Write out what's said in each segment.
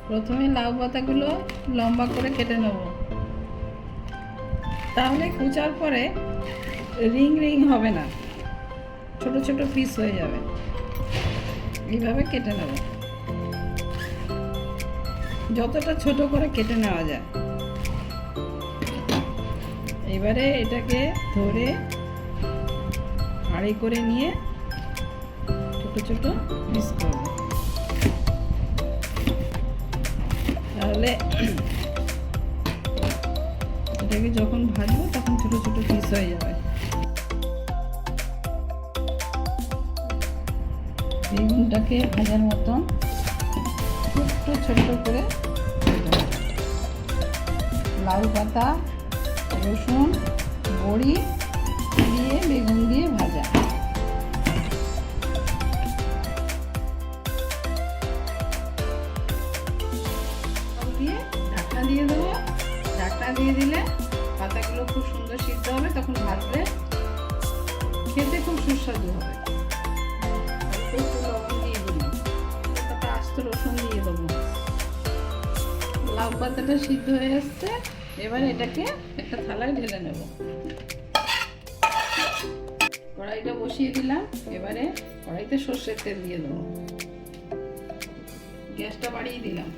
প্রথমে লাউ পাতাগুলো লম্বা করে কেটে নেব, তাহলে কুচার পরে রিং রিং হবে না, ছোট ছোট পিস হয়ে যাবে। এইভাবে কেটে নেব, যতটা ছোট করে কেটে নেওয়া যায়। এবারে এটাকে ধরে হাঁড়ি করে নিয়ে ছোট ছোট পিস করব, তাহলে এটাকে যখন ভাজবো তখন ছোট ছোট পিস হয়ে যাবে। বেগুনটাকে ভাজার মতন ছোট্ট ছোট্ট করে লাউ পাতা, রসুন, বড়ি দিয়ে বেগুন দিয়ে ভাজা। দিয়ে ঢাকনা দিয়ে দেবো। ঢাকনা দিয়ে দিলে পাতাগুলো খুব সুন্দর সিদ্ধ হবে, তখন ভাজলে খেতে খুব সুস্বাদু হবে। একটু লবণ দিয়ে দিলাম, তারপরে আস্ত রসুন দিয়ে দেবো। লাউ পাতাটা সিদ্ধ হয়ে আসছে, এবার এটাকে একটা থালায় ঢেলে নেব। কড়াইটা বসিয়ে দিলাম, এবারে কড়াইতে সর্ষের তেল দিয়ে দেবো। গ্যাসটা বাড়িয়ে দিলাম।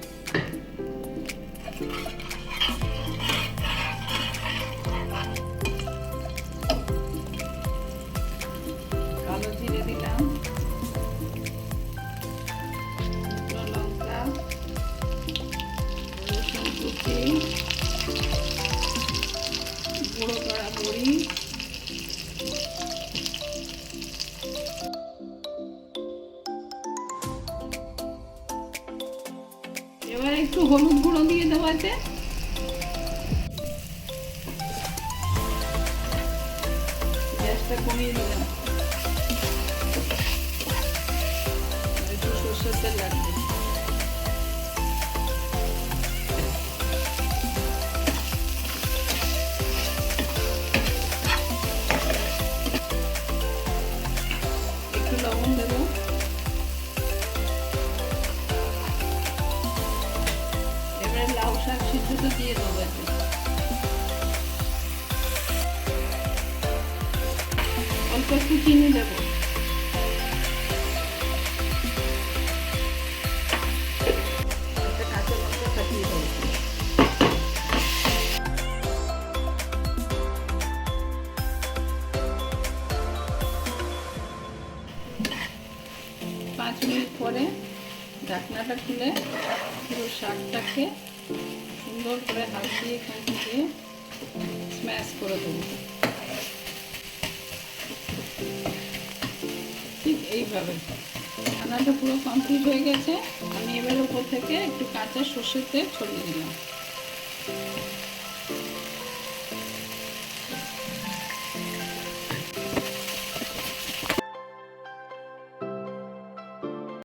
কালো জিরে দিলাম, শুকনো লঙ্কা, রসুন কুচি, গুঁড়ো করা বড়ি, এবার একটু হলুদ গুঁড়ো দিয়ে দেবো। এতে গ্যাসটা কমিয়ে দিলাম, একটু সরষের তেল লাগবে। একটু লবণ দেবো। এবারে লাউ শাক সিদ্ধটা দিয়ে দেবো। এতে অল্প একটু চিনি দেবো। একটা কাঁচা লঙ্কা ফাটিয়ে দেবো। 5 মিনিট পরে ঢাকনাটা খুলে পুরো শাকটাকে সুন্দর করে হাত দিয়ে কাঁচি দিয়ে স্ম্যাশ করে দেবো। ঠিক এইভাবে রান্নাটা পুরো কমপ্লিট হয়ে গেছে। আমি এবার উপর থেকে একটু কাঁচা সর্ষের তেল ছড়িয়ে দিলাম।